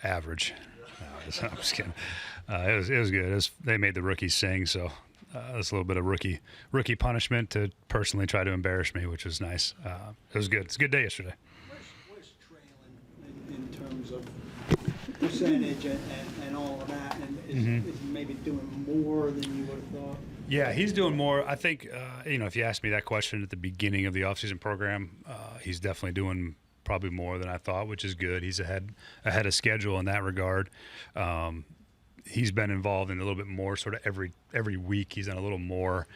Average. No, I'm just kidding. It was good. They made the rookies sing, so it's a little bit of rookie punishment to personally try to embarrass me, which was nice. It was good. It's a good day yesterday. Where's trailing in terms of percentage and all of that, and is maybe doing more than you would have thought? Yeah, he's doing more. I think, if you asked me that question at the beginning of the offseason program, he's definitely doing probably more than I thought, which is good. He's ahead of schedule in that regard. He's been involved in a little bit more sort of every week. He's done a little more,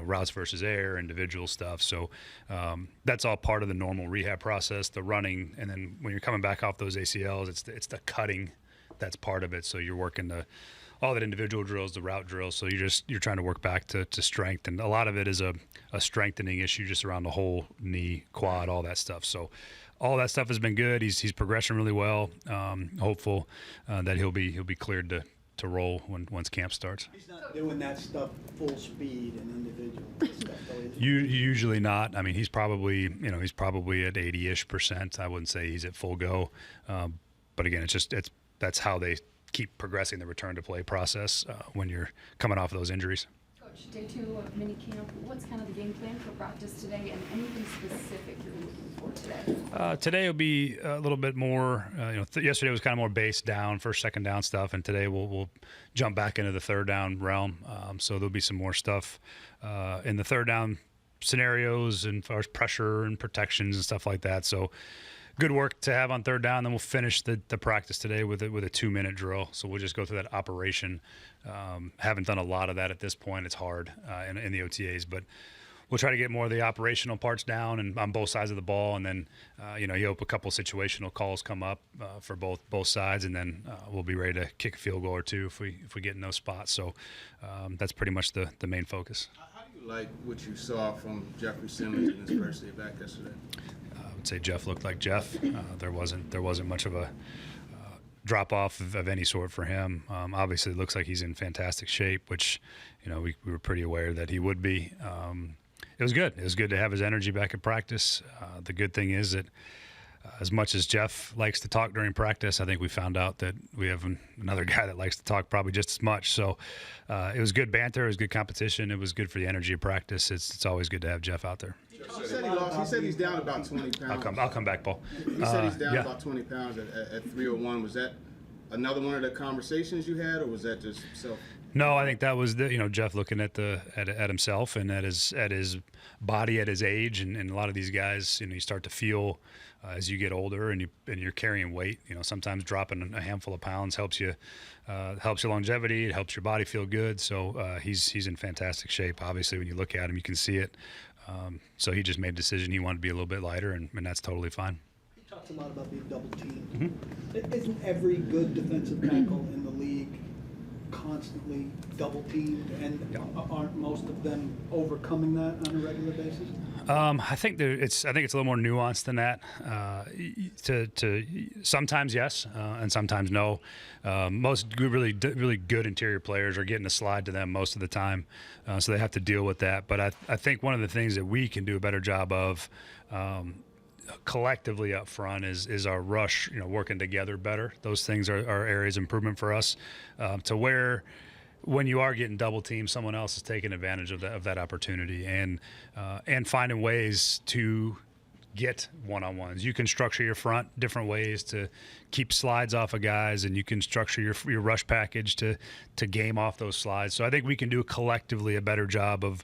routes versus air, individual stuff. So that's all part of the normal rehab process, the running. And then when you're coming back off those ACLs, it's the cutting that's part of it. So you're working all that individual drills, the route drills. So you're trying to work back to strength. And a lot of it is a strengthening issue just around the whole knee, quad, all that stuff. So all that stuff has been good. He's progressing really well. Hopeful that he'll be cleared to roll once camp starts. He's not doing that stuff full speed and individual stuff, though, is he? Usually not. I mean, he's probably at 80-ish%. I wouldn't say he's at full go. But again, that's how they keep progressing the return to play process when you're coming off of those injuries. Coach, day 2 of mini camp, what's kind of the game plan for practice today, and anything specific you're looking for today? Today will be a little bit more, yesterday was kind of more base down, first, second down stuff, and today we'll jump back into the third down realm. So there'll be some more stuff in the third down scenarios and as far as pressure and protections and stuff like that. So good work to have on third down. Then we'll finish the practice today with a 2-minute drill. So we'll just go through that operation. Haven't done a lot of that at this point. It's hard in the OTAs, but we'll try to get more of the operational parts down and on both sides of the ball. And then, you hope a couple situational calls come up for both sides, and then we'll be ready to kick a field goal or two if we get in those spots. So that's pretty much the main focus. How do you like what you saw from Jeffrey Simmons in his first day back yesterday? I would say Jeff looked like Jeff. There wasn't much of a drop off of any sort for him. Obviously, it looks like he's in fantastic shape, which we were pretty aware that he would be. It was good. It was good to have his energy back at practice. The good thing is that as much as Jeff likes to talk during practice, I think we found out that we have another guy that likes to talk probably just as much. So it was good banter. It was good competition. It was good for the energy of practice. It's always good to have Jeff out there. He said he's down about 20 pounds. I'll come back, Paul. He said he's down about 20 pounds at 301. Was that another one of the conversations you had, or was that just self? No, I think that was Jeff looking at himself and at his body at his age, and a lot of these guys, you start to feel as you get older and you're carrying weight. Sometimes dropping a handful of pounds helps your longevity. It helps your body feel good. So he's in fantastic shape. Obviously, when you look at him, you can see it. So he just made a decision. He wanted to be a little bit lighter, and that's totally fine. He talks a lot about being double teamed. Isn't every good defensive tackle in the league constantly double teamed, and aren't most of them overcoming that on a regular basis? I think it's a little more nuanced than that. To sometimes yes, and sometimes no. Most really good interior players are getting a slide to them most of the time, so they have to deal with that. But I think one of the things that we can do a better job of collectively up front is our rush, working together better. Those things are areas of improvement for us, to where when you are getting double teamed, someone else is taking advantage of that opportunity and finding ways to get one-on-ones. You can structure your front different ways to keep slides off of guys, and you can structure your rush package to game off those slides. So I think we can do collectively a better job of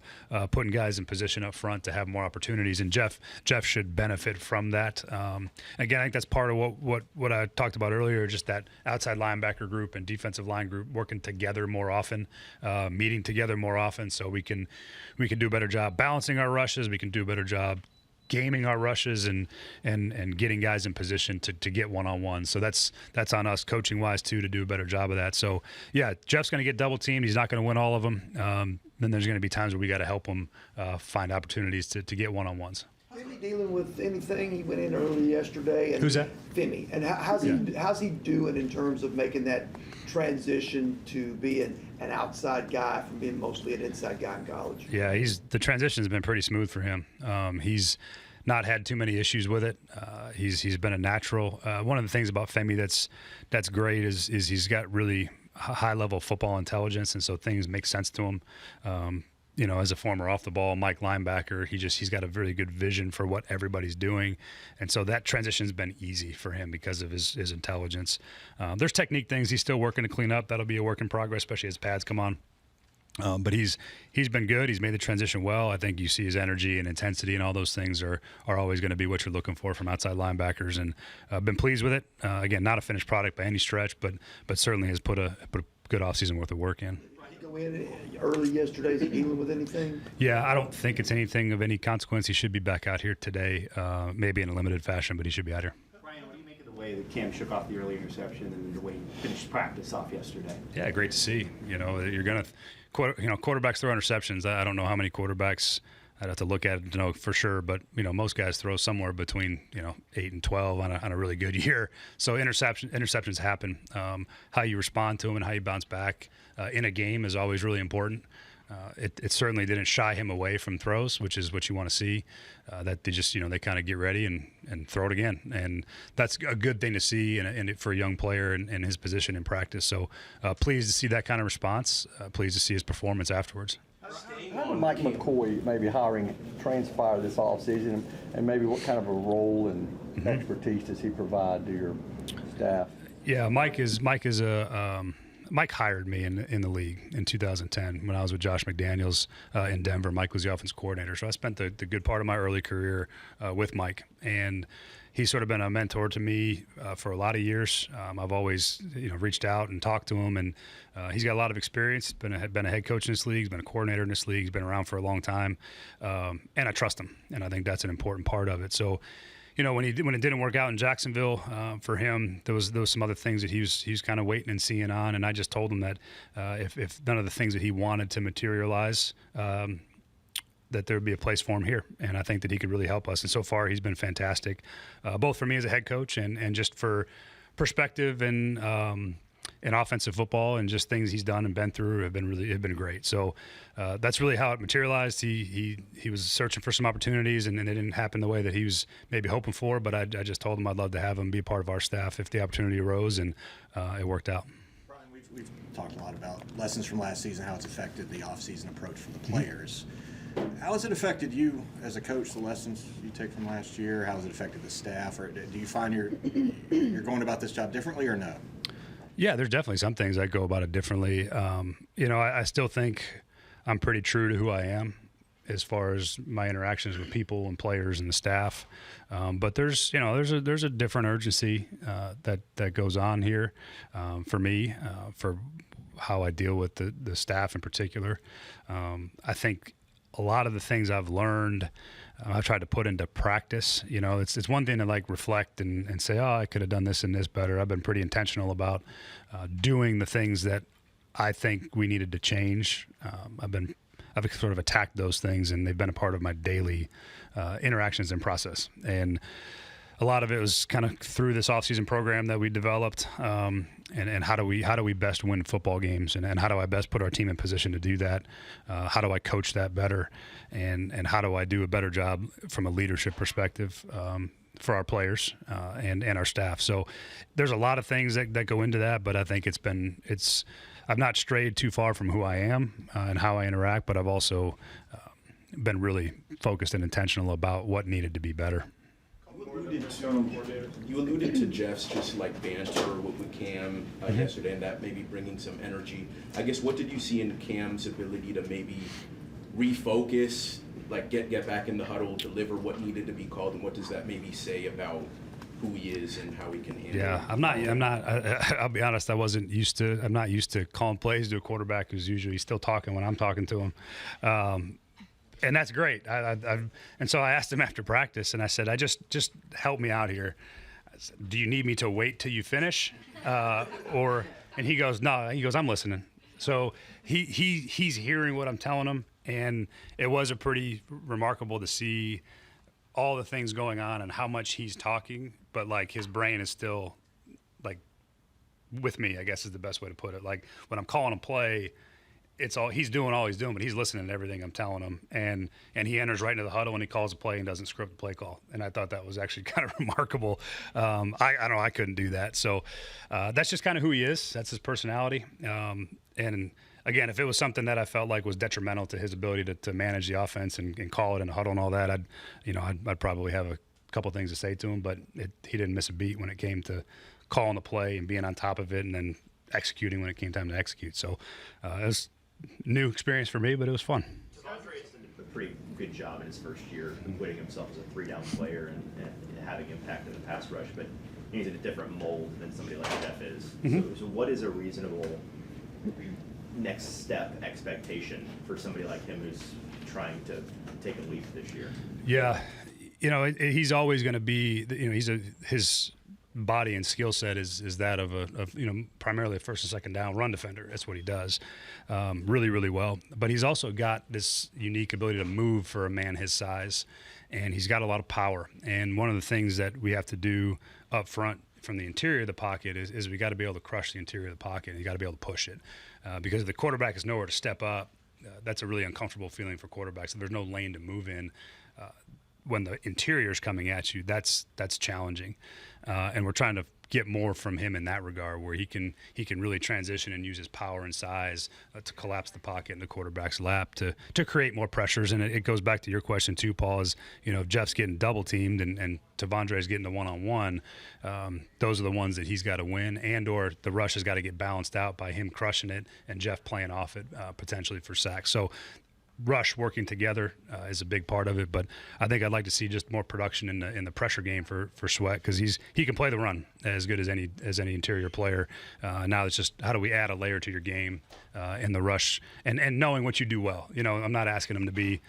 putting guys in position up front to have more opportunities, and Jeff should benefit from that. Again, I think that's part of what I talked about earlier, just that outside linebacker group and defensive line group working together more often, meeting together more often, so we can do a better job balancing our rushes. We can do a better job gaming our rushes and getting guys in position to get one-on-one. So that's on us coaching-wise too, to do a better job of that. So yeah, Jeff's going to get double teamed. He's not going to win all of them. Then there's going to be times where we got to help him find opportunities to get one-on-ones. Femi dealing with anything? He went in early yesterday. And who's that? Femi. And how's he doing in terms of making that transition to being an outside guy from being mostly an inside guy in college? Yeah, the transition has been pretty smooth for him. He's not had too many issues with it. He's been a natural. One of the things about Femi that's great is he's got really high level football intelligence, and so things make sense to him. As a former off the ball Mike linebacker, he's got a really good vision for what everybody's doing, and so that transition's been easy for him because of his intelligence. There's technique things he's still working to clean up. That'll be a work in progress, especially as pads come on. But he's been good. He's made the transition well. I think you see his energy and intensity and all those things are always going to be what you're looking for from outside linebackers, and been pleased with it. Again, not a finished product by any stretch, but certainly has put a good offseason worth of work in. Did he go in early yesterday? Is he dealing with anything? Yeah, I don't think it's anything of any consequence. He should be back out here today, maybe in a limited fashion, but he should be out here. Brian, what do you make of the way that Cam shook off the early interception and the way he finished practice off yesterday? Yeah, great to see. You're going to, quarterbacks throw interceptions. I don't know how many quarterbacks. I'd have to look at it to know for sure, but most guys throw somewhere between 8 and 12 on a really good year. So interceptions happen. How you respond to them and how you bounce back in a game is always really important. It certainly didn't shy him away from throws, which is what you want to see. That they just they kind of get ready and throw it again, and that's a good thing to see and for a young player in his position in practice. So pleased to see that kind of response. Pleased to see his performance afterwards. How did Mike McCoy maybe hiring transpire this offseason, and maybe what kind of a role and expertise does he provide to your staff? Yeah, Mike hired me in the league in 2010 when I was with Josh McDaniels in Denver. Mike was the offense coordinator, so I spent the good part of my early career with Mike, and he's sort of been a mentor to me for a lot of years. I've always reached out and talked to him, and he's got a lot of experience. Been a head coach in this league, he's been a coordinator in this league, he's been around for a long time, and I trust him, and I think that's an important part of it. So, when it didn't work out in Jacksonville for him, there was some other things that he was kind of waiting and seeing on, and I just told him that if none of the things that he wanted to materialize, that there would be a place for him here, and I think that he could really help us. And so far, he's been fantastic, both for me as a head coach and just for perspective and in offensive football, and just things he's done and been through have been great. So that's really how it materialized. He was searching for some opportunities, and it didn't happen the way that he was maybe hoping for. But I just told him I'd love to have him be a part of our staff if the opportunity arose, and it worked out. Brian, we've talked a lot about lessons from last season, how it's affected the off-season approach for the players. How has it affected you as a coach, the lessons you take from last year? How has it affected the staff? Or do you find you're going about this job differently, or no? Yeah, there's definitely some things I go about it differently. I still think I'm pretty true to who I am as far as my interactions with people and players and the staff. But there's a different urgency that goes on here for me, for how I deal with the staff in particular. I think a lot of the things I've learned, I've tried to put into practice. It's one thing to reflect and say, oh, I could have done this and this better. I've been pretty intentional about doing the things that I think we needed to change. I've sort of attacked those things, and they've been a part of my daily interactions and process. And a lot of it was kind of through this offseason program that we developed, and how do we best win football games, and how do I best put our team in position to do that? How do I coach that better, and how do I do a better job from a leadership perspective for our players and our staff? So there's a lot of things that go into that, but I think I've not strayed too far from who I am and how I interact, but I've also been really focused and intentional about what needed to be better. You alluded to Jeff's just banter with Cam yesterday, and that maybe bringing some energy. I guess, what did you see in Cam's ability to maybe refocus, get back in the huddle, deliver what needed to be called, and what does that maybe say about who he is and how he can handle it? Yeah, I'll be honest, I'm not used to calling plays to a quarterback who's usually still talking when I'm talking to him. And that's great. And so I asked him after practice, and I said, just help me out here. I said, do you need me to wait till you finish? And he goes, no. He goes, I'm listening. So he's hearing what I'm telling him, and it was a pretty remarkable to see all the things going on and how much he's talking, but his brain is still with me, I guess is the best way to put it. When I'm calling a play, he's doing all he's doing, but he's listening to everything I'm telling him, and he enters right into the huddle and he calls a play and doesn't script the play call, and I thought that was actually kind of remarkable. I don't know, I couldn't do that, so that's just kind of who he is. That's his personality, and again, if it was something that I felt like was detrimental to his ability to manage the offense and call it in a huddle and all that, I'd probably have a couple things to say to him, but he didn't miss a beat when it came to calling the play and being on top of it and then executing when it came time to execute. So it was a new experience for me, but it was fun. Andre's done a pretty good job in his first year acquitting himself as a three-down player and having impact in the pass rush, but he's in a different mold than somebody like Jeff is. So what is a reasonable next step expectation for somebody like him who's trying to take a leap this year? Yeah, he's always going to be, his body and skill set is that of primarily a first and second down run defender. That's what he does really, really well. But he's also got this unique ability to move for a man his size, and he's got a lot of power. And one of the things that we have to do up front from the interior of the pocket is we got to be able to crush the interior of the pocket, and you got to be able to push it. Because if the quarterback is nowhere to step up, that's a really uncomfortable feeling for quarterbacks. If there's no lane to move in, when the interior is coming at you, that's challenging. And we're trying to get more from him in that regard, where he can really transition and use his power and size to collapse the pocket in the quarterback's lap to create more pressures. And it goes back to your question too, Paul, is, if Jeff's getting double teamed and Tavondre's getting the one-on-one, those are the ones that he's got to win, and or the rush has got to get balanced out by him crushing it and Jeff playing off it potentially for sacks. So rush working together is a big part of it, but I think I'd like to see just more production in the pressure game for Sweat, because he can play the run as good as any interior player. Now it's just how do we add a layer to your game in the rush and knowing what you do well. I'm not asking him to be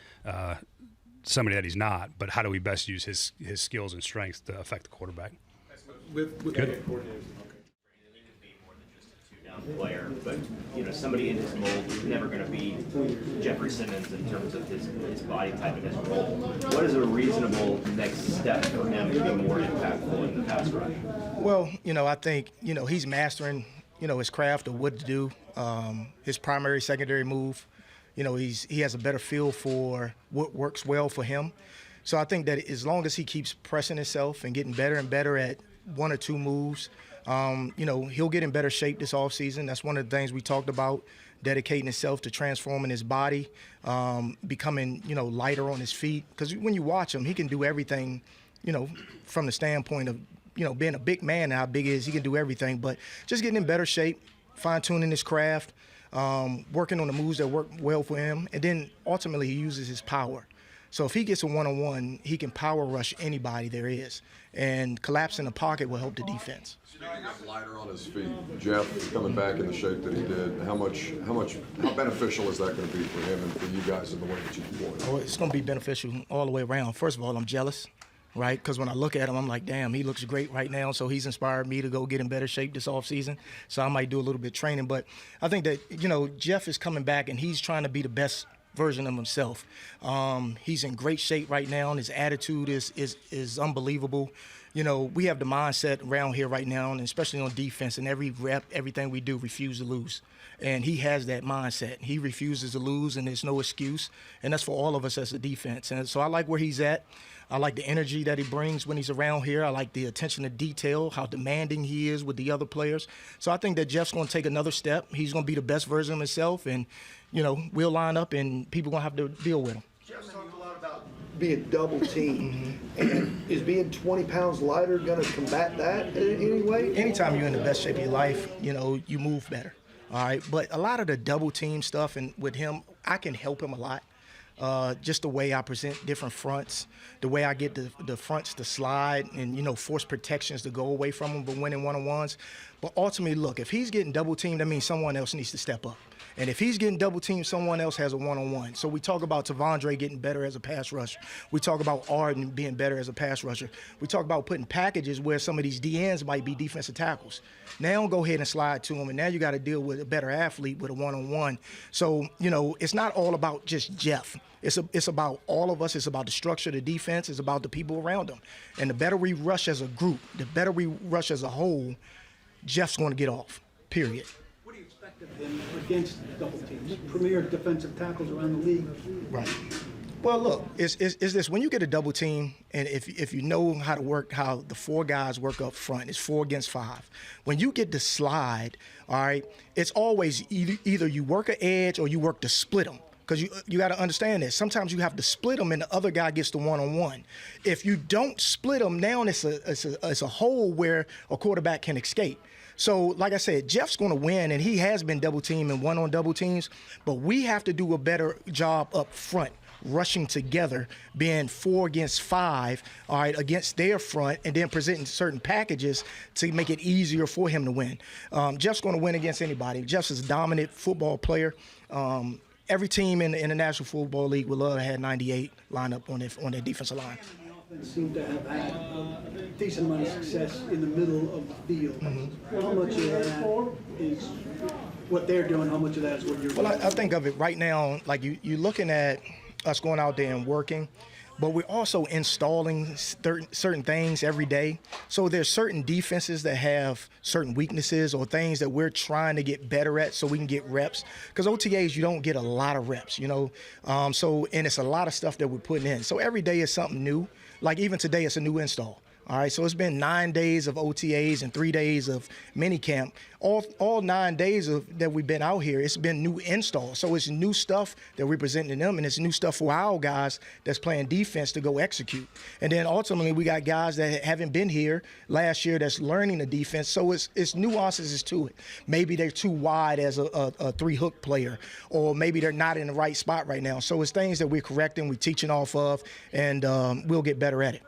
somebody that he's not, but how do we best use his skills and strengths to affect the quarterback? Good. Player, but somebody in his mold is never going to be Jeffrey Simmons in terms of his body type and his role. What is a reasonable next step for him to be more impactful in the pass rush? Well, I think he's mastering his craft of what to do. His primary, secondary move. He has a better feel for what works well for him. So I think that as long as he keeps pressing himself and getting better and better at one or two moves, he'll get in better shape this offseason. That's one of the things we talked about, dedicating himself to transforming his body, becoming, lighter on his feet. Because when you watch him, he can do everything, from the standpoint of, being a big man, how big he is, he can do everything. But just getting in better shape, fine-tuning his craft, working on the moves that work well for him, and then ultimately he uses his power. So if he gets a one-on-one, he can power rush anybody there is, and collapsing the pocket will help the defense. Lighter on his feet, Jeff coming back in the shape that he did. How beneficial is that going to be for him and for you guys in the way that you play? Oh, it's going to be beneficial all the way around. First of all, I'm jealous, right? Because when I look at him, I'm like, damn, he looks great right now. So he's inspired me to go get in better shape this offseason. So I might do a little bit of training. But I think that, Jeff is coming back and he's trying to be the best version of himself. He's in great shape right now, and his attitude is unbelievable. We have the mindset around here right now, and especially on defense, and every rep, everything we do, refuse to lose. And he has that mindset. He refuses to lose, and there's no excuse. And that's for all of us as a defense. And so I like where he's at. I like the energy that he brings when he's around here. I like the attention to detail, how demanding he is with the other players. So I think that Jeff's going to take another step. He's going to be the best version of himself, and, we'll line up, and people are going to have to deal with him. Jeff's talked a lot about being double teamed, and is being 20 pounds lighter going to combat that in any way? Anytime you're in the best shape of your life, you move better. All right, but a lot of the double team stuff, and with him, I can help him a lot. Just the way I present different fronts, the way I get the fronts to slide and, force protections to go away from him, but winning one-on-ones. But ultimately, look, if he's getting double teamed, that means someone else needs to step up. And if he's getting double teamed, someone else has a one-on-one. So we talk about Tavondre getting better as a pass rusher. We talk about Arden being better as a pass rusher. We talk about putting packages where some of these DNs might be defensive tackles. Now go ahead and slide to them, and now you got to deal with a better athlete with a one-on-one. So, it's not all about just Jeff. It's about all of us. It's about the structure of the defense. It's about the people around them. And the better we rush as a group, the better we rush as a whole, Jeff's going to get off, period. What do you expect him against double teams. Premier defensive tackles around the league. Right. Well, look, is this when you get a double team, and if you know how to work, how the four guys work up front, it's 4 against 5. When you get the slide, all right, it's always either you work an edge or you work to split them. Because you got to understand this. Sometimes you have to split them, and the other guy gets the one-on-one. If you don't split them, now it's a hole where a quarterback can escape. So, like I said, Jeff's going to win, and he has been double teamed and won on double teams. But we have to do a better job up front, rushing together, being 4 against 5, all right, against their front, and then presenting certain packages to make it easier for him to win. Jeff's going to win against anybody. Jeff's a dominant football player. Every team in the National Football League would love to have 98 lined up on their defensive line. Seem to have had a decent amount of success in the middle of the field. Mm-hmm. How much of that is what they're doing? How much of that is what you're doing? Well, I think of it right now, like you're looking at us going out there and working, but we're also installing certain things every day. So there's certain defenses that have certain weaknesses or things that we're trying to get better at so we can get reps. Because OTAs, you don't get a lot of reps, you know. And it's a lot of stuff that we're putting in. So every day is something new. Like even today, it's a new install. All right, so it's been 9 days of OTAs and 3 days of mini camp. All 9 days that we've been out here, it's been new installs. So it's new stuff that we're presenting to them, and it's new stuff for our guys that's playing defense to go execute. And then ultimately, we got guys that haven't been here last year that's learning the defense. So it's nuances to it. Maybe they're too wide as a 3-hook player, or maybe they're not in the right spot right now. So it's things that we're correcting, we're teaching off of, and we'll get better at it.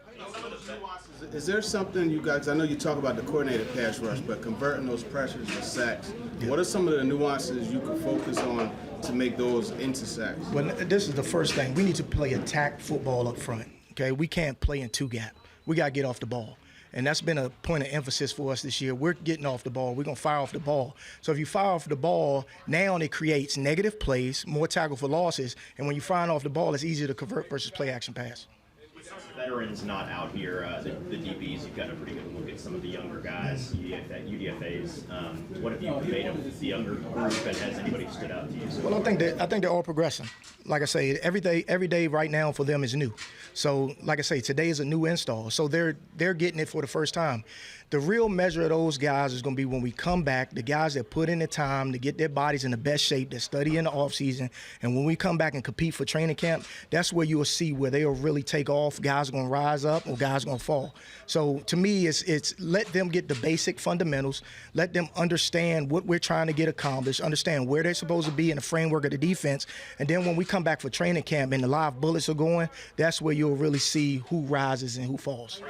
Is there something you guys, I know you talk about the coordinated pass rush, but converting those pressures to sacks, what are some of the nuances you can focus on to make those into sacks? Well, this is the first thing. We need to play attack football up front, okay? We can't play in 2-gap. We got to get off the ball. And that's been a point of emphasis for us this year. We're getting off the ball. We're going to fire off the ball. So if you fire off the ball, now it creates negative plays, more tackle for losses. And when you fire off the ball, it's easier to convert versus play action pass. Veterans not out here, the DBs, you've got a pretty good look at some of the younger guys, UDFAs. What have you made of the younger group, and has anybody stood out to you? Well, I think they're all progressing. Like I say, every day right now for them is new. So, like I say, today is a new install. So they're getting it for the first time. The real measure of those guys is going to be when we come back, the guys that put in the time to get their bodies in the best shape, that study in the offseason, and when we come back and compete for training camp, that's where you'll see where they'll really take off. Guys are going to rise up or guys are going to fall. So to me, it's let them get the basic fundamentals, let them understand what we're trying to get accomplished, understand where they're supposed to be in the framework of the defense, and then when we come back for training camp and the live bullets are going, that's where you'll really see who rises and who falls.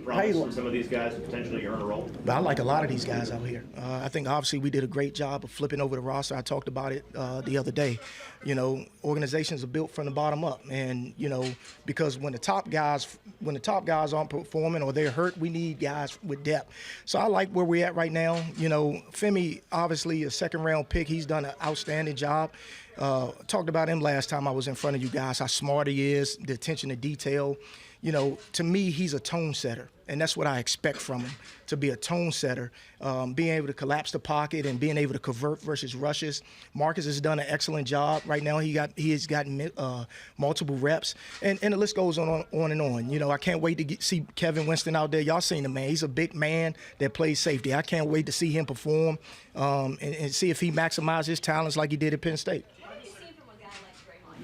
Promise from some of these guys to potentially earn a role? But I like a lot of these guys out here. I think obviously we did a great job of flipping over the roster. I talked about it the other day. You know, organizations are built from the bottom up, and you know, because when the top guys aren't performing or they're hurt, we need guys with depth. So I like where we're at right now. You know, Femi, obviously a second-round pick. He's done an outstanding job. Talked about him last time I was in front of you guys, how smart he is, the attention to detail. You know, to me, he's a tone setter, and that's what I expect from him, to be a tone setter, being able to collapse the pocket and being able to convert versus rushes. Marcus has done an excellent job. Right now, he has gotten multiple reps, and the list goes on and on. You know, I can't wait to see Kevin Winston out there. Y'all seen the man. He's a big man that plays safety. I can't wait to see him perform and see if he maximizes his talents like he did at Penn State.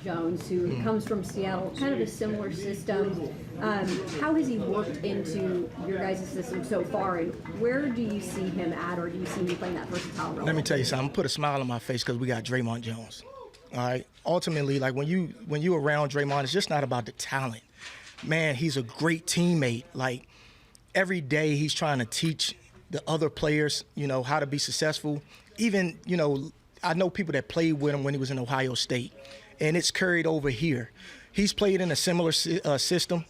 Jones, who comes from Seattle, kind of a similar system. How has he worked into your guys' system so far, and where do you see him at, or do you see him playing that versatile role? Let me tell you something. I'm gonna put a smile on my face because we got Draymond Jones. All right. Ultimately, like when you around Draymond, it's just not about the talent. Man, he's a great teammate. Like every day, he's trying to teach the other players, you know, how to be successful. Even, you know, I know people that played with him when he was in Ohio State. And it's carried over here. He's played in a similar system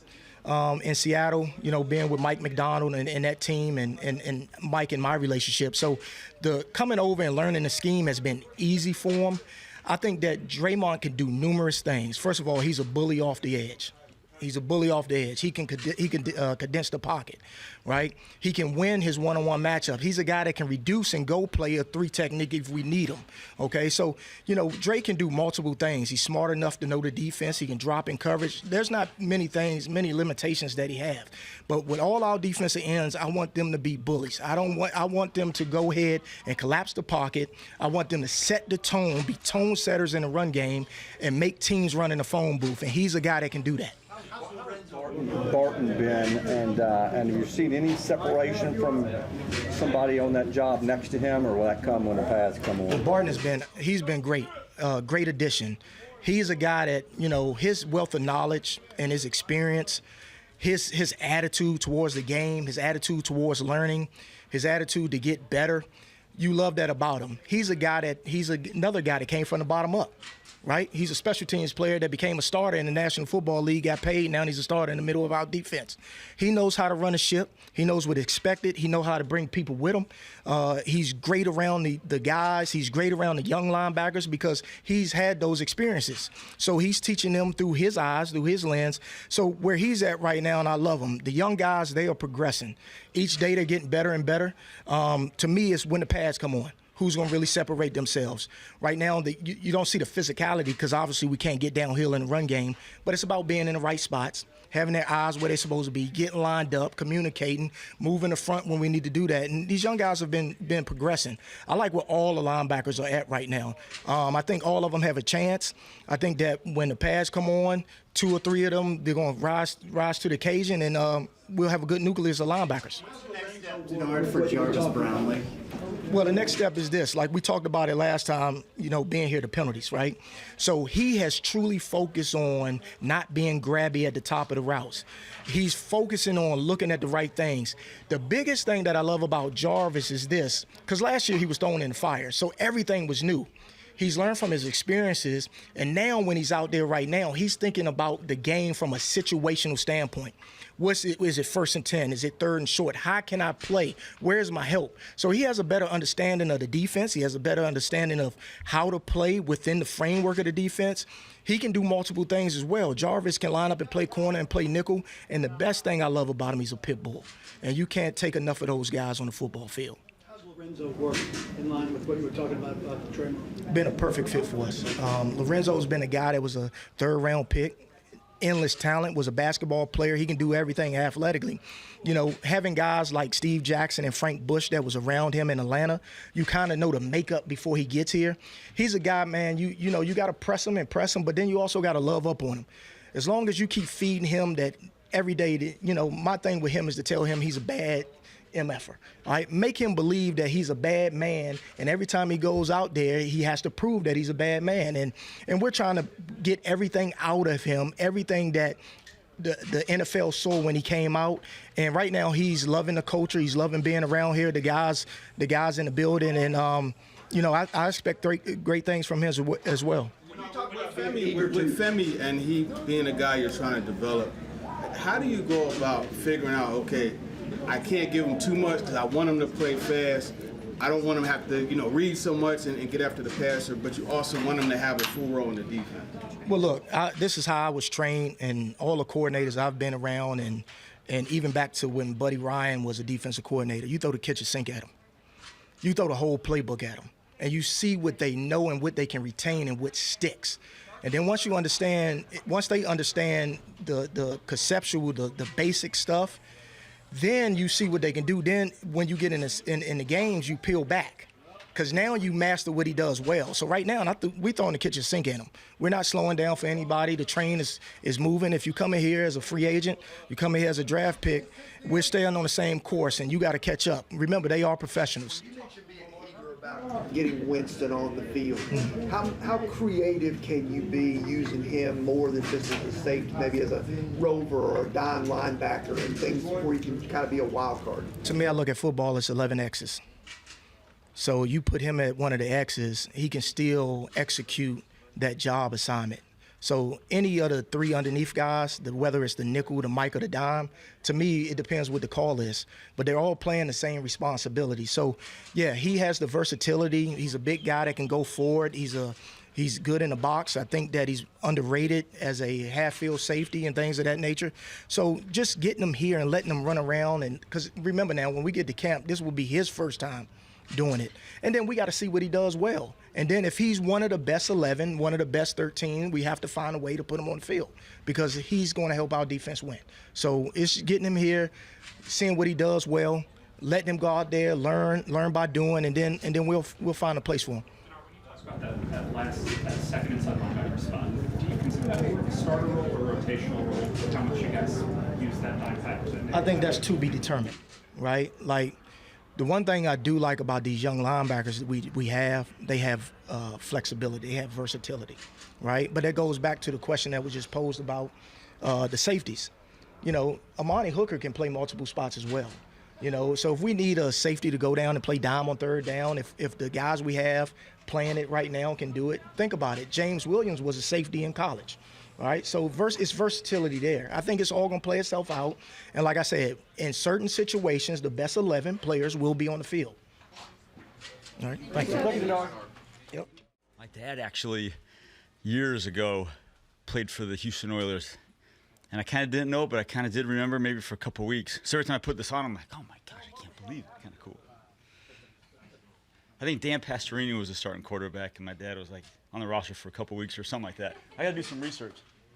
in Seattle, you know, being with Mike McDonald and that team and Mike and my relationship. So the coming over and learning the scheme has been easy for him. I think that Draymond can do numerous things. First of all, he's a bully off the edge. He's a bully off the edge. He can condense the pocket, right? He can win his one-on-one matchup. He's a guy that can reduce and go play a 3 technique if we need him, okay? So, you know, Dre can do multiple things. He's smart enough to know the defense. He can drop in coverage. There's not many limitations that he have. But with all our defensive ends, I want them to be bullies. I want them to go ahead and collapse the pocket. I want them to set the tone, be tone setters in the run game, and make teams run in the phone booth. And he's a guy that can do that. Barton been, and have you seen any separation from somebody on that job next to him, or will that come when the pads come on? Well, Barton he's been great, great addition. He's a guy that, you know, his wealth of knowledge and his experience, his attitude towards the game, his attitude towards learning, his attitude to get better, you love that about him. He's another guy that came from the bottom up. Right? He's a special teams player that became a starter in the National Football League, got paid, now he's a starter in the middle of our defense. He knows how to run a ship. He knows what's expected. He knows how to bring people with him. He's great around the guys. He's great around the young linebackers because he's had those experiences. So he's teaching them through his eyes, through his lens. So where he's at right now, and I love him, the young guys, they are progressing. Each day they're getting better and better. To me, it's when the pads come on. Who's going to really separate themselves. Right now, you don't see the physicality because obviously we can't get downhill in the run game, but it's about being in the right spots, having their eyes where they're supposed to be, getting lined up, communicating, moving the front when we need to do that. And these young guys have been progressing. I like where all the linebackers are at right now. I think all of them have a chance. I think that when the pads come on, 2 or 3 of them, they're going to rise to the occasion, and we'll have a good nucleus of linebackers. Dennard for Jarvis Brownlee. Well, the next step is this. Like we talked about it last time, you know, being here, the penalties, right? So he has truly focused on not being grabby at the top of the routes. He's focusing on looking at the right things. The biggest thing that I love about Jarvis is this, because last year he was thrown in the fire, so everything was new. He's learned from his experiences, and now when he's out there right now, he's thinking about the game from a situational standpoint. Is it 1st and 10? Is it 3rd and short? How can I play? Where's my help? So he has a better understanding of the defense. He has a better understanding of how to play within the framework of the defense. He can do multiple things as well. Jarvis can line up and play corner and play nickel, and the best thing I love about him, he's a pit bull. And you can't take enough of those guys on the football field. Lorenzo work in line with what you were talking about the training? Been a perfect fit for us. Lorenzo's been a guy that was a 3rd-round pick, endless talent, was a basketball player. He can do everything athletically. You know, having guys like Steve Jackson and Frank Bush that was around him in Atlanta, you kind of know the makeup before he gets here. He's a guy, man, you know, you got to press him, but then you also got to love up on him. As long as you keep feeding him that every day, you know, my thing with him is to tell him he's a bad MFer. All right, make him believe that he's a bad man, and every time he goes out there, he has to prove that he's a bad man. And we're trying to get everything out of him, everything that the NFL saw when he came out. And right now, he's loving the culture. He's loving being around here, the guys in the building, and you know, I expect great things from him as well. When you talk about Femi and he being a guy you're trying to develop, how do you go about figuring out, okay, I can't give him too much because I want him to play fast. I don't want him to have to, you know, read so much and get after the passer, but you also want him to have a full role in the defense. Well, look, this is how I was trained, and all the coordinators I've been around, and even back to when Buddy Ryan was a defensive coordinator. You throw the kitchen sink at him. You throw the whole playbook at them, and you see what they know and what they can retain and what sticks. And then once they understand the conceptual, the basic stuff, then you see what they can do. Then when you get in the games, you peel back, because now you master what he does well. So right now, we throwing the kitchen sink at him. We're not slowing down for anybody. The train is moving. If you come in here as a free agent, you come in here as a draft pick, we're staying on the same course, and you got to catch up. Remember, they are professionals. You mentioned being eager about getting Winston on the field. How creative can you be using him more than just as a safety, maybe as a rover or a dime linebacker and things where he can kind of be a wild card? To me, I look at football as 11 X's. So you put him at one of the X's, he can still execute that job assignment. So any of the 3 underneath guys, whether it's the nickel, the Mike, or the dime, to me, it depends what the call is. But they're all playing the same responsibility. So, yeah, he has the versatility. He's a big guy that can go forward. He's a He's good in the box. I think that he's underrated as a half-field safety and things of that nature. So just getting him here and letting him run around, and because remember now, when we get to camp, this will be his first time doing it. And then we got to see what he does well. And then if he's one of the best 11, one of the best 13, we have to find a way to put him on the field because he's going to help our defense win. So it's getting him here, seeing what he does well, letting him go out there, learn by doing, and then we'll find a place for him. That second inside linebacker spot, do you consider that more of a starter role or a rotational role? How much you guys use that 9-5%? I think that's to be determined, right? Like, the one thing I do like about these young linebackers that we have, they have flexibility, they have versatility, right? But that goes back to the question that was just posed about the safeties. You know, Amani Hooker can play multiple spots as well. You know, so if we need a safety to go down and play dime on third down, if the guys we have playing it right now can do it, think about it. James Williams was a safety in college, all right? So it's versatility there. I think it's all going to play itself out. And like I said, in certain situations, the best 11 players will be on the field. All right, thank you. Yep. My dad actually, years ago, played for the Houston Oilers. And I kind of didn't know, but I kind of did remember maybe for a couple weeks. So every time I put this on, I'm like, oh my gosh, I can't believe it. Kind of cool. I think Dan Pastorini was a starting quarterback, and my dad was like on the roster for a couple weeks or something like that. I got to do some research.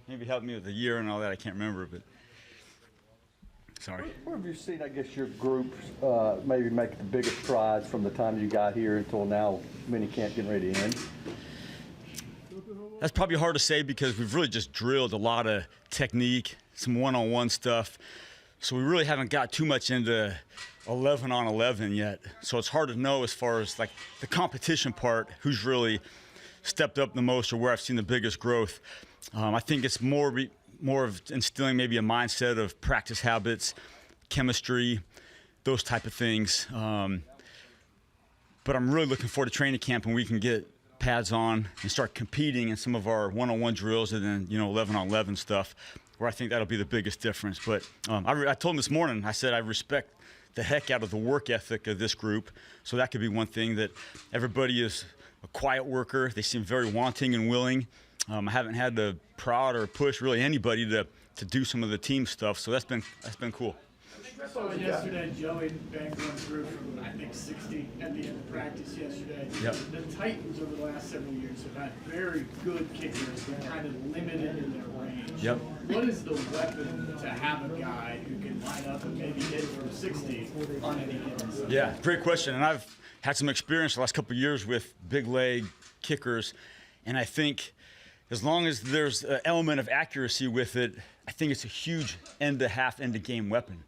Maybe help me with the year and all that. I can't remember, but sorry. Where have you seen, I guess, your groups maybe make the biggest strides from the time you got here until now, minicamp getting ready to end? That's probably hard to say because we've really just drilled a lot of technique, some one-on-one stuff. So we really haven't got too much into 11 on 11 yet. So it's hard to know as far as like the competition part, who's really stepped up the most or where I've seen the biggest growth. I think it's more of instilling maybe a mindset of practice habits, chemistry, those type of things. But I'm really looking forward to training camp and we can get pads on and start competing in some of our one-on-one drills and then 11 on 11 stuff where I think that'll be the biggest difference. But I told him this morning, I said I respect the heck out of the work ethic of this group. So that could be one thing, that everybody is a quiet worker. They seem very wanting and willing. I haven't had to prod or push really anybody to do some of the team stuff. So that's been cool. I saw yesterday, Joey banged one through from, I think, 60 at the end of practice yesterday. Yep. The Titans over the last several years have had very good kickers, but kind of limited in their range. Yep. What is the weapon to have a guy who can line up and maybe hit from 60 on any given Sunday? Yeah, great question. And I've had some experience the last couple of years with big leg kickers, and I think as long as there's an element of accuracy with it, I think it's a huge end-to-half, end-to-game weapon.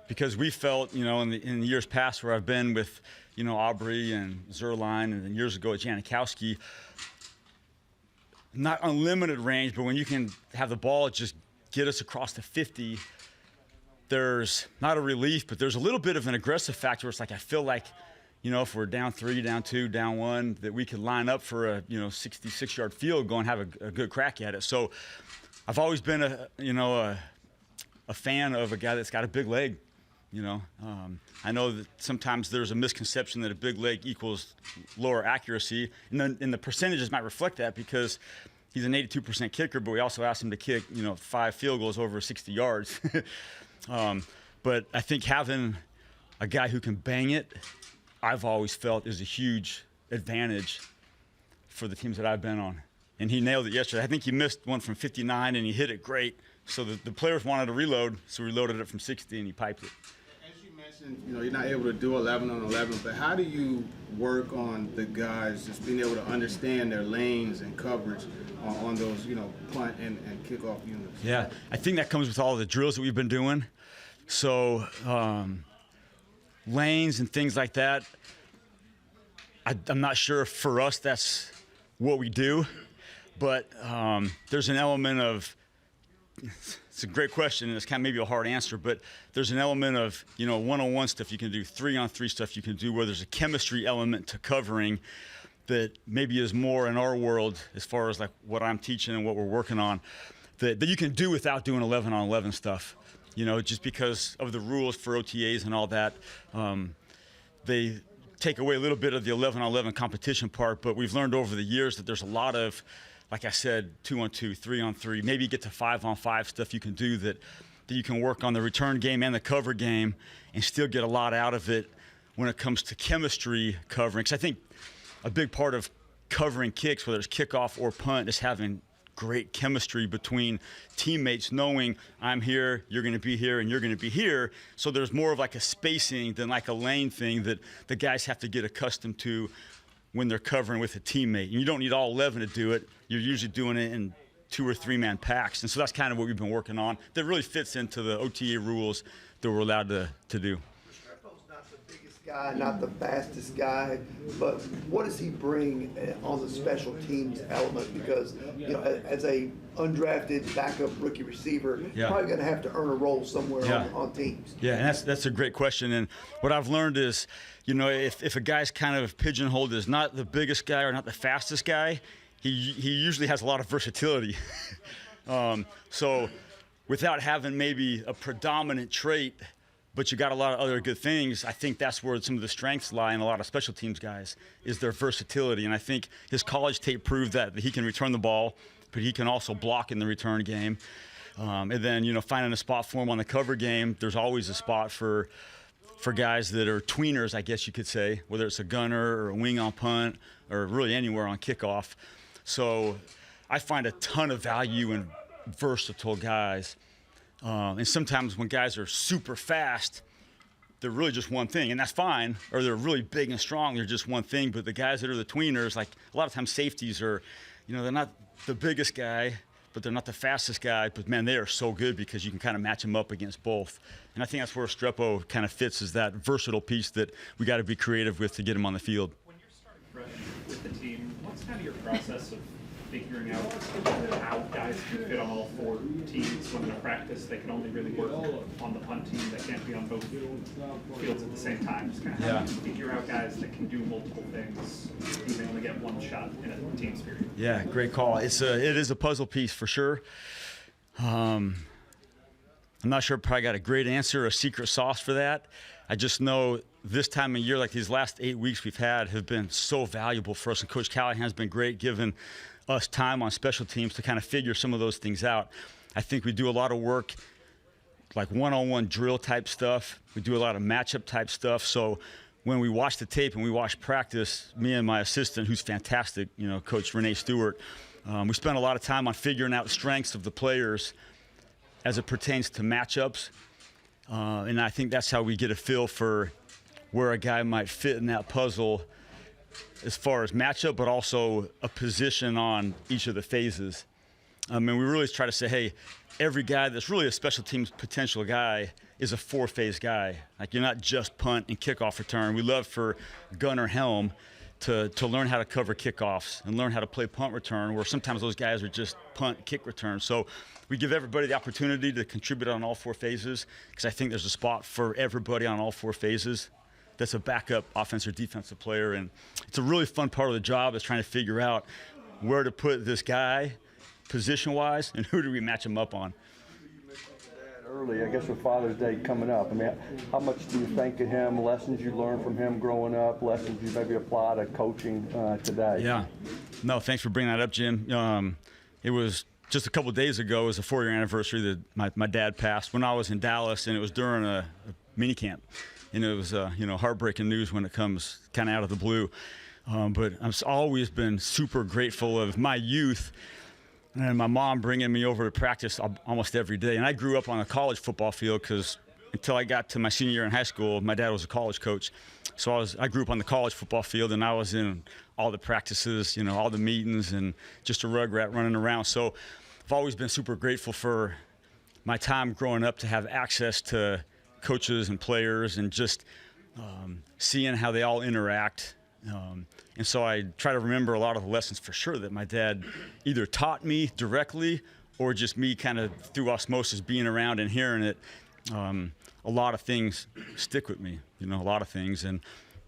Because we felt, in the years past where I've been with, Aubrey and Zerline, and then years ago at Janikowski, not unlimited range, but when you can have the ball just get us across the 50, there's not a relief, but there's a little bit of an aggressive factor. It's like I feel like, if we're down 3, down 2, down 1, that we could line up for a 66-yard field goal and have a good crack at it. So I've always been a fan of a guy that's got a big leg. I know that sometimes there's a misconception that a big leg equals lower accuracy, and the percentages might reflect that because he's an 82% kicker, but we also asked him to kick, 5 field goals over 60 yards. But I think having a guy who can bang it, I've always felt is a huge advantage for the teams that I've been on. And he nailed it yesterday. I think he missed one from 59 and he hit it great. So the players wanted to reload, so we loaded it from 60 and he piped it. You're not able to do 11 on 11, but how do you work on the guys just being able to understand their lanes and coverage on those, punt and kickoff units? Yeah, I think that comes with all the drills that we've been doing. So lanes and things like that, I'm not sure if for us that's what we do, but there's an element of, it's a great question, and it's kind of maybe a hard answer, but there's an element of, one-on-one stuff you can do, 3-on-3 stuff you can do, where there's a chemistry element to covering that maybe is more in our world as far as like what I'm teaching and what we're working on, that you can do without doing 11-on-11 stuff, just because of the rules for OTAs and all that. take away a little bit of the 11-on-11 competition part, but we've learned over the years that there's a lot of, like I said, 2-on-2, 3-on-3, maybe get to 5-on-5 stuff you can do that you can work on the return game and the cover game and still get a lot out of it when it comes to chemistry covering. Because I think a big part of covering kicks, whether it's kickoff or punt, is having great chemistry between teammates, knowing I'm here, you're going to be here, and you're going to be here. So there's more of like a spacing than like a lane thing that the guys have to get accustomed to when they're covering with a teammate. And you don't need all 11 to do it. You're usually doing it in 2 or 3 man packs. And so that's kind of what we've been working on. That really fits into the OTA rules that we're allowed to do. Guy, not the fastest guy, but what does he bring on the special teams element? Because, you know, as a undrafted backup rookie receiver, you're probably going to have to earn a role somewhere on teams. Yeah, and that's a great question. And what I've learned is, you know, if a guy's kind of pigeonholed as not the biggest guy or not the fastest guy, he usually has a lot of versatility. So without having maybe a predominant trait, but you got a lot of other good things, I think that's where some of the strengths lie in a lot of special teams guys, is their versatility. And I think his college tape proved that he can return the ball, but he can also block in the return game. And then, you know, finding a spot for him on the cover game, there's always a spot for guys that are tweeners, I guess you could say, whether it's a gunner or a wing on punt or really anywhere on kickoff. So I find a ton of value in versatile guys. And sometimes when guys are super fast, they're really just one thing, and that's fine. Or they're really big and strong, they're just one thing. But the guys that are the tweeners, like a lot of times safeties are, you know, they're not the biggest guy, but they're not the fastest guy. But man, they are so good because you can kind of match them up against both. And I think that's where Strepo kind of fits, is that versatile piece that we got to be creative with to get him on the field. When you're starting fresh with the team, what's kind of your process of figuring out how guys can fit on all 4 teams? When in practice they can only really work on the punt team, they can't be on both fields at the same time. Just kind of how do you figure out guys that can do multiple things when they only get one shot in a team spirit? Yeah, great call. It is a puzzle piece for sure. I'm not sure I probably got a great answer, a secret sauce for that. I just know this time of year, like these last 8 weeks we've had, have been so valuable for us. And Coach Callahan's been great giving us time on special teams to kind of figure some of those things out. I think we do a lot of work, like one-on-one drill type stuff. We do a lot of matchup type stuff. So when we watch the tape and we watch practice, me and my assistant, who's fantastic, you know, Coach Renee Stewart, we spend a lot of time on figuring out the strengths of the players as it pertains to matchups. And I think that's how we get a feel for where a guy might fit in that puzzle as far as matchup, but also a position on each of the phases. And we really try to say, hey, every guy that's really a special teams potential guy is a 4-phase guy. Like, you're not just punt and kickoff return. We love for gunner helm to learn how to cover kickoffs and learn how to play punt return, where sometimes those guys are just punt, kick return. So we give everybody the opportunity to contribute on all 4 phases, because I think there's a spot for everybody on all 4 phases that's a backup offensive or defensive player. And it's a really fun part of the job, is trying to figure out where to put this guy position-wise and who do we match him up on. Early, I guess with Father's Day coming up, I mean, how much do you think of him, lessons you learned from him growing up, lessons you maybe apply to coaching today? Yeah. No, thanks for bringing that up, Jim. It was just a couple of days ago, it was a 4-year anniversary that my dad passed when I was in Dallas, and it was during a mini camp. And it was, heartbreaking news when it comes kind of out of the blue. But I've always been super grateful of my youth and my mom bringing me over to practice almost every day. And I grew up on a college football field, because until I got to my senior year in high school, my dad was a college coach. So I grew up on the college football field, and I was in all the practices, you know, all the meetings, and just a rugrat running around. So I've always been super grateful for my time growing up to have access to coaches and players, and just seeing how they all interact. And so I try to remember a lot of the lessons for sure that my dad either taught me directly, or just me kind of through osmosis being around and hearing it. A lot of things stick with me, you know, a lot of things. And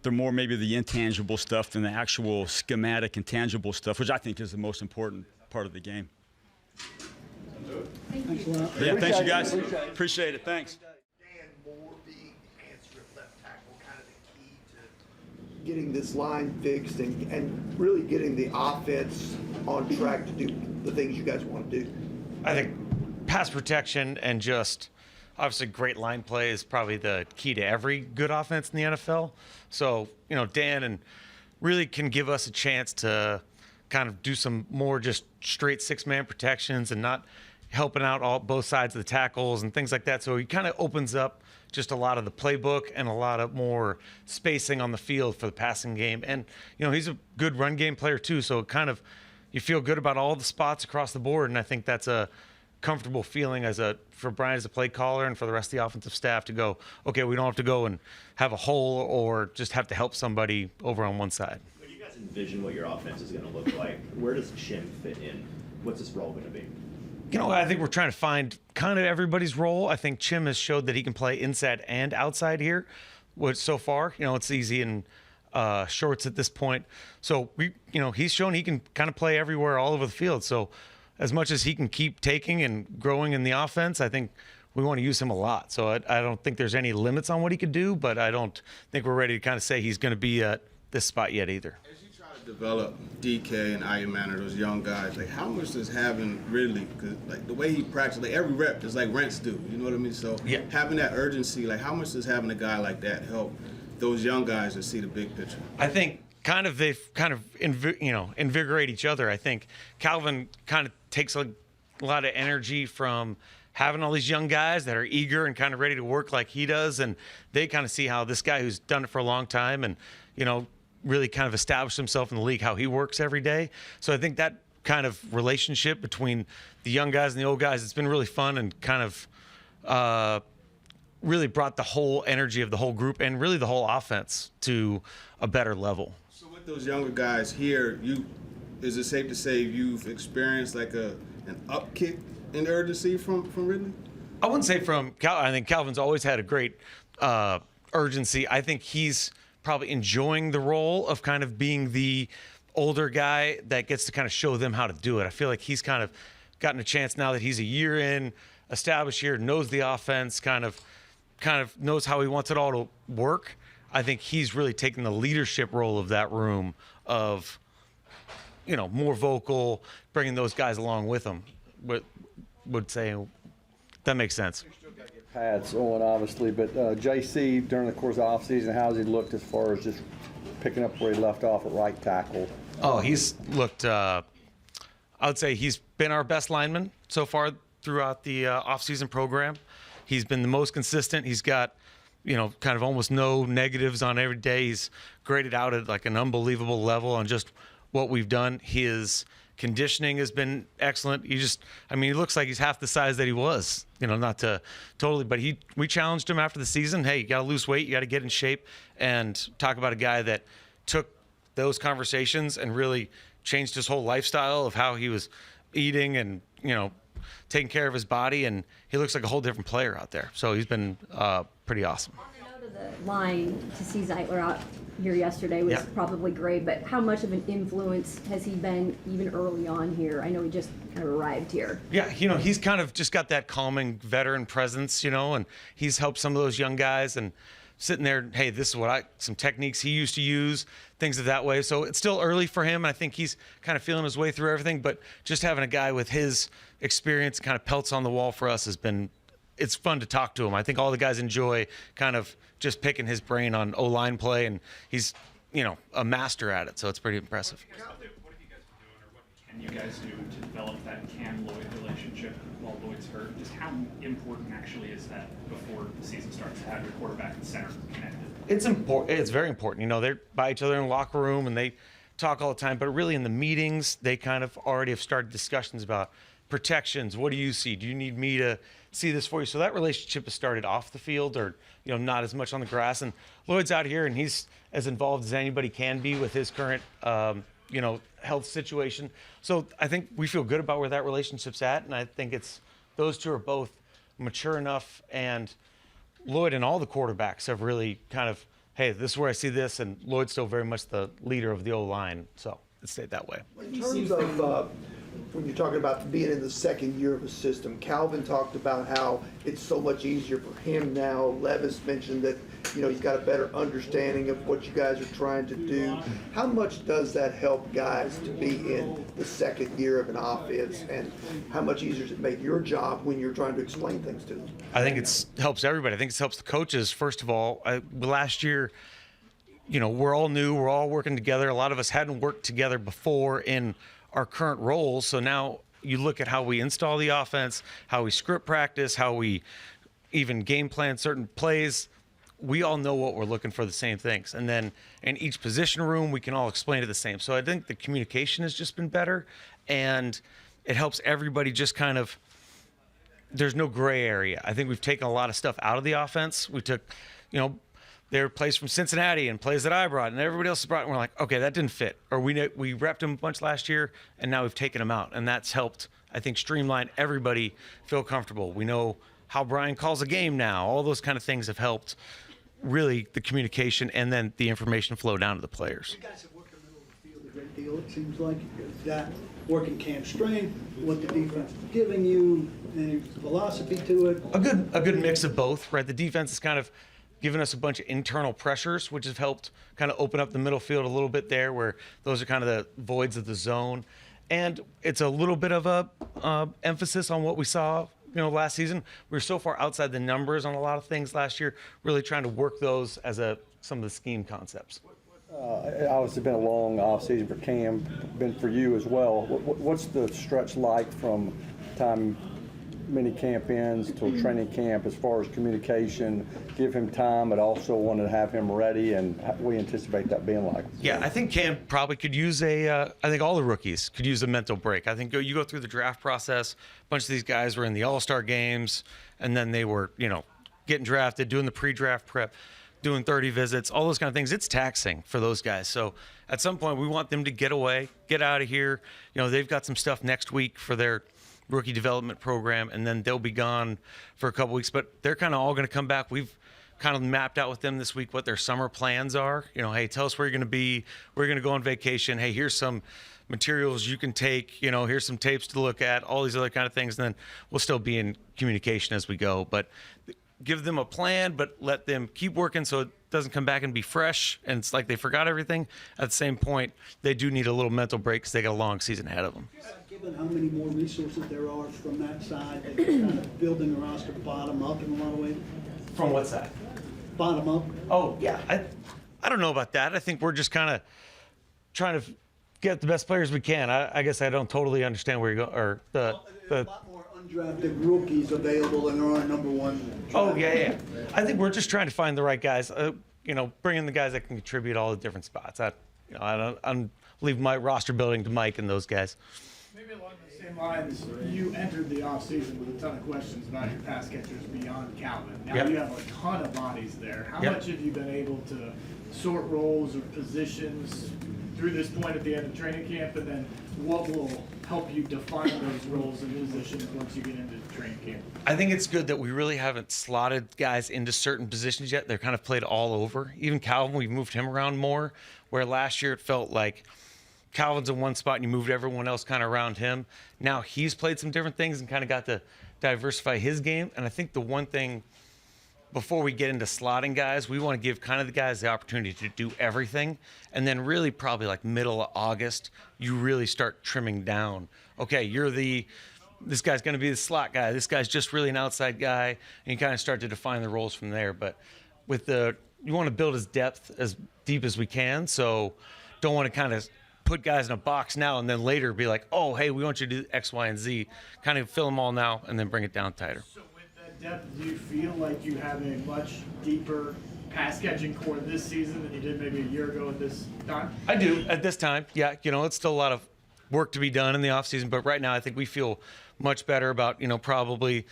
they're more maybe the intangible stuff than the actual schematic and tangible stuff, which I think is the most important part of the game. Thanks a lot. Yeah, thanks you guys. Appreciate it. Thanks. getting this line fixed and really getting the offense on track to do the things you guys want to do? I think pass protection and just obviously great line play is probably the key to every good offense in the NFL. So, Dan and really can give us a chance to kind of do some more just straight six-man protections and not helping out both sides of the tackles and things like that. So he kind of opens up just a lot of the playbook and a lot of more spacing on the field for the passing game. And, he's a good run game player too. So kind of you feel good about all the spots across the board. And I think that's a comfortable feeling for Brian as a play caller and for the rest of the offensive staff to go, okay, we don't have to go and have a hole or just have to help somebody over on one side. When you guys envision what your offense is going to look like, where does Chim fit in? What's his role going to be? I think we're trying to find kind of everybody's role. I think Chim has showed that he can play inside and outside here. Which so far, it's easy in shorts at this point. So he's shown he can kind of play everywhere, all over the field. So as much as he can keep taking and growing in the offense, I think we want to use him a lot. So I don't think there's any limits on what he could do, but I don't think we're ready to kind of say he's going to be at this spot yet either. Develop DK and Iron Man, those young guys. Like, how much does having Ridley, because like the way he practices, like every rep is like rents do. You know what I mean? So having that urgency, like how much does having a guy like that help those young guys to see the big picture? I think they've invigorate each other. I think Calvin kind of takes a lot of energy from having all these young guys that are eager and kind of ready to work like he does, and they kind of see how this guy who's done it for a long time and really kind of established himself in the league, how he works every day. So I think that kind of relationship between the young guys and the old guys, it's been really fun and kind of really brought the whole energy of the whole group and really the whole offense to a better level. So with those younger guys here, is it safe to say you've experienced like an upkick in urgency from Ridley? I wouldn't say from Calvin. I think Calvin's always had a great urgency. I think he's probably enjoying the role of kind of being the older guy that gets to kind of show them how to do it. I feel like he's kind of gotten a chance now that he's a year in, established here, knows the offense, kind of knows how he wants it all to work. I think he's really taken the leadership role of that room of, more vocal, bringing those guys along with him. Would say that makes sense. Pads on, obviously, but JC, during the course of the offseason, how's he looked as far as just picking up where he left off at right tackle? Oh, he's looked, I would say he's been our best lineman so far throughout the offseason program. He's been the most consistent. He's got, kind of almost no negatives on every day. He's graded out at like an unbelievable level on just what we've done. His conditioning has been excellent. He looks like he's half the size that he was, not to totally, but we challenged him after the season. Hey, you got to lose weight. You got to get in shape, and talk about a guy that took those conversations and really changed his whole lifestyle of how he was eating and, taking care of his body. And he looks like a whole different player out there. So he's been pretty awesome. On the note of the line, to see Zeitler out here yesterday was probably great, but how much of an influence has he been even early on here? I know he just kind of arrived here. Yeah, he's kind of just got that calming veteran presence, and he's helped some of those young guys and sitting there, hey, this is some techniques he used to use, things of that way. So it's still early for him. I think he's kind of feeling his way through everything, but just having a guy with his experience kind of pelts on the wall for us it's fun to talk to him. I think all the guys enjoy kind of just picking his brain on O-line play, and he's, a master at it. So it's pretty impressive. What have you guys been doing, or what can you guys do to develop that Cam-Lloyd relationship while Lloyd's hurt? Just how important actually is that before the season starts to have your quarterback and center connected? It's important. It's very important. They're by each other in the locker room and they talk all the time, but really in the meetings, they kind of already have started discussions about protections. What do you see? Do you need me to see this for you? So that relationship has started off the field, or not as much on the grass. And Lloyd's out here and he's as involved as anybody can be with his current health situation. So I think we feel good about where that relationship's at, and I think those two are both mature enough, and Lloyd and all the quarterbacks have really kind of, hey, this is where I see this, and Lloyd's still very much the leader of the O-line. So it stayed that way. In terms of when you're talking about being in the second year of a system, Calvin talked about how it's so much easier for him now. Levis mentioned that, he's got a better understanding of what you guys are trying to do. How much does that help guys to be in the second year of an offense, and how much easier does it make your job when you're trying to explain things to them? I think it helps everybody. I think it helps the coaches, first of all. Last year, we're all new. We're all working together. A lot of us hadn't worked together before in our current roles. So now you look at how we install the offense, how we script practice, how we even game plan certain plays. We all know what we're looking for, the same things. And then in each position room, we can all explain it the same. So I think the communication has just been better, and it helps everybody just kind of, there's no gray area. I think we've taken a lot of stuff out of the offense. We took, there were plays from Cincinnati and plays that I brought and everybody else brought, and we're like, okay, that didn't fit. Or we repped them a bunch last year, and now we've taken them out. And that's helped, I think, streamline everybody, feel comfortable. We know how Brian calls a game now. All those kind of things have helped really the communication and then the information flow down to the players. You guys have worked in the middle of the field a great deal, it seems like. Is that working camp strength, what the defense is giving you, any philosophy to it? A good mix of both, right? The defense is kind of given us a bunch of internal pressures, which have helped kind of open up the middle field a little bit there, where those are kind of the voids of the zone. And it's a little bit of a emphasis on what we saw, last season. We were so far outside the numbers on a lot of things last year, really trying to work those as some of the scheme concepts. Obviously been a long off season for Cam, been for you as well. What's the stretch like from time mini camp ends to training camp as far as communication? Give him time, but also want to have him ready, and we anticipate that being like. Yeah, I think Cam probably could use I think all the rookies could use a mental break. I think you go through the draft process. A bunch of these guys were in the All-Star games, and then they were, getting drafted, doing the pre-draft prep, doing 30 visits, all those kind of things. It's taxing for those guys. So at some point, we want them to get away, get out of here. They've got some stuff next week for their rookie development program, and then they'll be gone for a couple weeks. But they're kind of all going to come back. We've kind of mapped out with them this week what their summer plans are. Hey, tell us where you're going to be. We're going to go on vacation. Hey, here's some materials you can take. Here's some tapes to look at, all these other kind of things. And then we'll still be in communication as we go. But give them a plan, but let them keep working so it doesn't come back and be fresh and it's like they forgot everything. At the same point, they do need a little mental break because they got a long season ahead of them. Given how many more resources there are from that side, that you're kind of building a roster bottom up in a lot of ways? From what side? Bottom up. Oh, yeah. I don't know about that. I think we're just kind of trying to get the best players we can. I guess I don't totally understand where you're going. Or There's a lot more undrafted rookies available than there are number one. Oh, yeah. I think we're just trying to find the right guys. Bring in the guys that can contribute all the different spots. I'm leave my roster building to Mike and those guys. Maybe along the same lines, you entered the offseason with a ton of questions about your pass catchers beyond Calvin. Now you have a ton of bodies there. How much have you been able to sort roles or positions through this point at the end of training camp, and then what will help you define those roles and positions once you get into training camp? I think it's good that we really haven't slotted guys into certain positions yet. They're kind of played all over. Even Calvin, we've moved him around more, where last year it felt like Calvin's in one spot and you moved everyone else kind of around him. Now he's played some different things and kind of got to diversify his game. And I think the one thing, before we get into slotting guys, we want to give kind of the guys the opportunity to do everything. And then really probably like middle of August, you really start trimming down. Okay, this guy's going to be the slot guy. This guy's just really an outside guy. And you kind of start to define the roles from there. But you want to build his depth as deep as we can. So don't want to kind of put guys in a box now and then later be like, oh, hey, we want you to do X, Y, and Z. Kind of fill them all now and then bring it down tighter. So with that depth, do you feel like you have a much deeper pass-catching core this season than you did maybe a year ago at this time? I do at this time. Yeah, it's still a lot of work to be done in the offseason, but right now I think we feel much better about, probably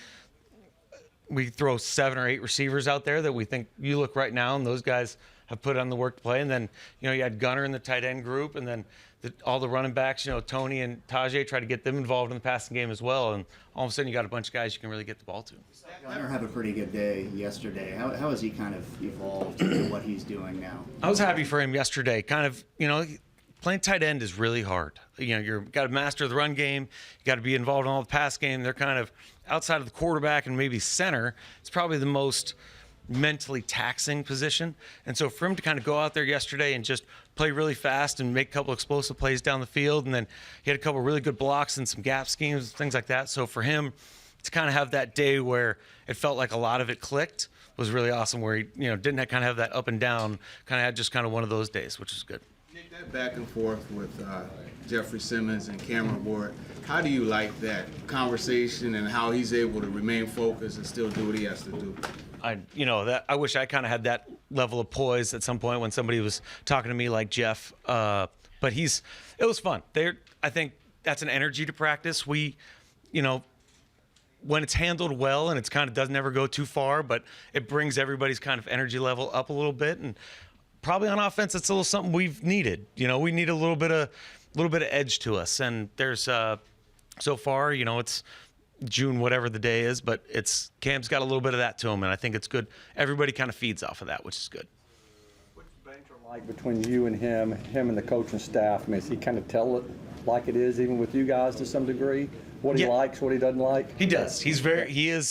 we throw 7 or 8 receivers out there that we think you look right now, and those guys have put on the work to play. And then, you had Gunner in the tight end group, and then all the running backs, Tony and Tajay, try to get them involved in the passing game as well. And all of a sudden you got a bunch of guys you can really get the ball to. Gunner had a pretty good day yesterday. How has he kind of evolved into what he's doing now? I was happy for him yesterday. Kind of, playing tight end is really hard. You know, you've got to master the run game. You got to be involved in all the pass game. They're kind of outside of the quarterback and maybe center. It's probably the most mentally taxing position. And so for him to kind of go out there yesterday and just play really fast and make a couple explosive plays down the field, and then he had a couple really good blocks and some gap schemes, things like that. So for him to kind of have that day where it felt like a lot of it clicked was really awesome, where he, you know, didn't kind of have that up and down, kind of had just kind of one of those days, which is good. Nick, that back and forth with Jeffrey Simmons and Cameron Ward, how do you like that conversation and how he's able to remain focused and still do what he has to do? I wish I kind of had that level of poise at some point when somebody was talking to me like Jeff. But it was fun. I think that's an energy to practice. We, when it's handled well and it's kind of doesn't ever go too far, but it brings everybody's kind of energy level up a little bit. And probably on offense, it's a little something we've needed. We need a little bit of edge to us. And there's so far, it's June, whatever the day is, but Cam's got a little bit of that to him, and I think it's good. Everybody kind of feeds off of that, which is good. What's the banter like between you and him and the coaching staff? I mean, does he kind of tell it like it is, even with you guys to some degree? What he likes, what he doesn't like? He does. He's very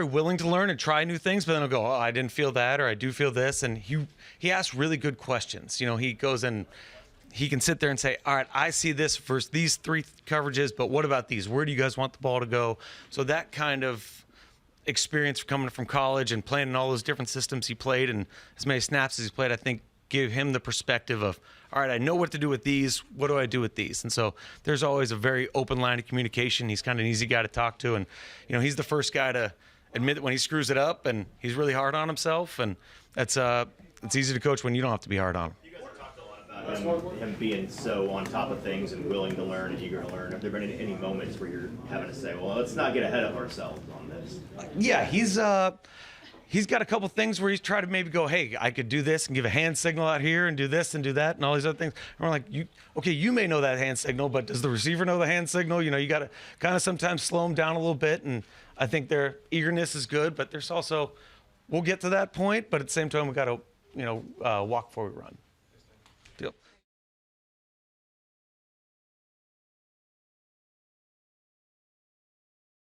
willing to learn and try new things, but then he'll go, oh, I didn't feel that, or I do feel this, and he asks really good questions. He goes in. He can sit there and say, all right, I see this versus these three coverages, but what about these? Where do you guys want the ball to go? So that kind of experience coming from college and playing in all those different systems he played and as many snaps as he's played, I think give him the perspective of, all right, I know what to do with these. What do I do with these? And so there's always a very open line of communication. He's kind of an easy guy to talk to. And, he's the first guy to admit that when he screws it up and he's really hard on himself. And it's easy to coach when you don't have to be hard on him. Him being so on top of things and willing to learn and eager to learn. Have there been any moments where you're having to say, well, let's not get ahead of ourselves on this? Yeah, he's got a couple things where he's tried to maybe go, hey, I could do this and give a hand signal out here and do this and do that and all these other things. And we're like, you may know that hand signal, but does the receiver know the hand signal? You got to kind of sometimes slow them down a little bit. And I think their eagerness is good, but there's also, we'll get to that point, but at the same time, we got to, walk before we run.